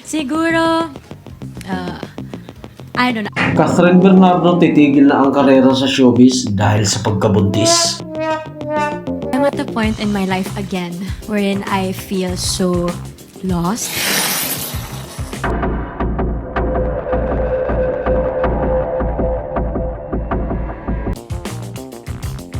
Siguro, I don't know. Catherine Bernardo titigil na ang karera sa showbiz dahil sa pagkabuntis. I'm at the point in my life again wherein I feel so lost.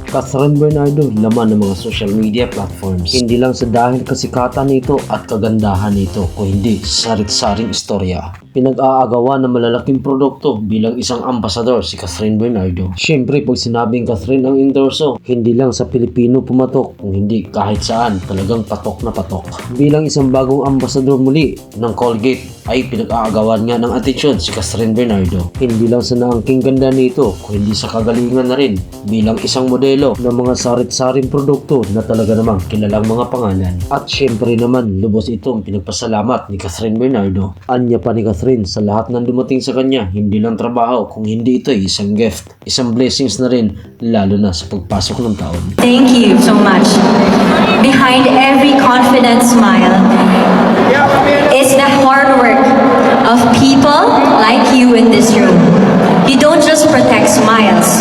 Catherine Bernardo laman ng mga social media platforms. Hindi lang sa dahil kasikatan nito at kagandahan nito, kundi sarit-saring istorya. Pinag-aagawan ng malalaking produkto bilang isang ambasador si Catherine Bernardo. Siyempre, pag sinabing Catherine ang endorso, hindi lang sa Pilipino pumatok, kung hindi kahit saan, talagang patok na patok. Bilang isang bagong ambasador muli ng Colgate, ay pinag-aagawan nga ng atensyon si Catherine Bernardo. Hindi lang sa naangking ganda nito, kundi sa kagalingan na rin bilang isang modelo ng mga sarit-saring produkto na talaga namang kilalang mga pangalan. At syempre naman, lubos itong pinagpasalamat ni Catherine Bernardo. Anya pa ni Catherine sa lahat ng dumating sa kanya, hindi lang trabaho, kung hindi ito ay isang gift, isang blessings na rin, lalo na sa pagpasok ng taon. Thank you so much. Behind every confident smile is the hard work of people like you in this room. You don't just protect smiles,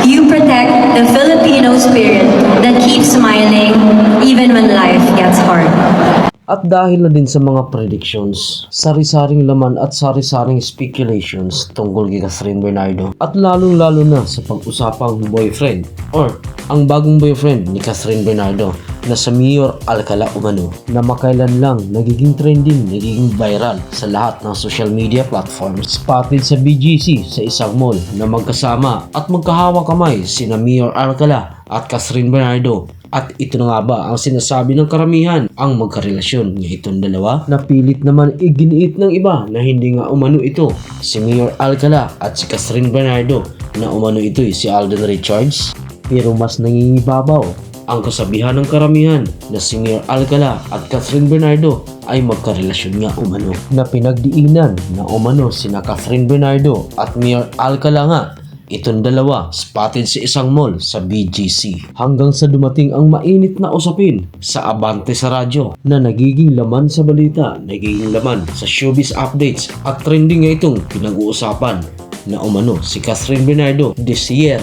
you protect the Filipino spirit that keeps smiling even when life gets hard. At dahil na din sa mga predictions, sari-saring laman at sari-saring speculations tungkol kay Catherine Bernardo at lalong-lalo na sa pag-usapang boyfriend or ang bagong boyfriend ni Catherine Bernardo na sa Mayor Alcala umano na makailan lang nagiging trending, nagiging viral sa lahat ng social media platforms. Spotted sa BGC sa isang mall na magkasama at magkahawak kamay sina Mayor Alcala at Catherine Bernardo. At ito na nga ba ang sinasabi ng karamihan ang magkarelasyon ng itong dalawa? Napilit naman iginiit ng iba na hindi nga umano ito si Mayor Alcala at si Catherine Bernardo na umano ito si Alden Richards. Pero mas nangingibabaw ang kasabihan ng karamihan na si Mayor Alcala at Catherine Bernardo ay magkarelasyon nga umano. Na pinagdiinan na umano sina Catherine Bernardo at Mayor Alcala nga itong dalawa spotted sa isang mall sa BGC. Hanggang sa dumating ang mainit na usapin sa Abante sa radyo na nagiging laman sa balita, nagiging laman sa showbiz updates at trending nga itong pinag-uusapan na umano si Catherine Bernardo this year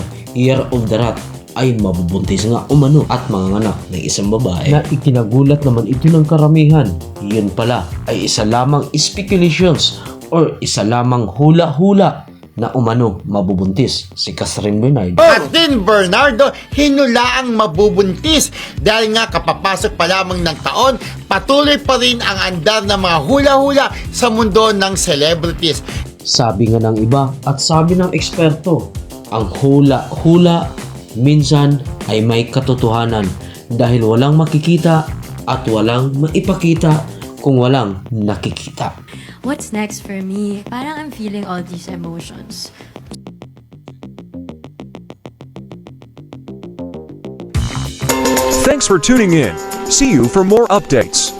of the rat ay mabubuntis nga umano at manganganak ng isang babae. Na ikinagulat naman ito ng karamihan. Yun pala ay isa lamang speculations or isa lamang hula-hula na umano mabubuntis si Catherine Bernardo. Catherine Bernardo hinulaang mabubuntis dahil nga kapapasok pa lamang ng taon, patuloy pa rin ang andar ng mga hula-hula sa mundo ng celebrities. Sabi nga ng iba at sabi ng eksperto, ang hula-hula minsan ay may katotohanan dahil walang makikita at walang maipakita kung walang nakikita. What's next for me? Parang I'm feeling all these emotions. Thanks for tuning in. See you for more updates.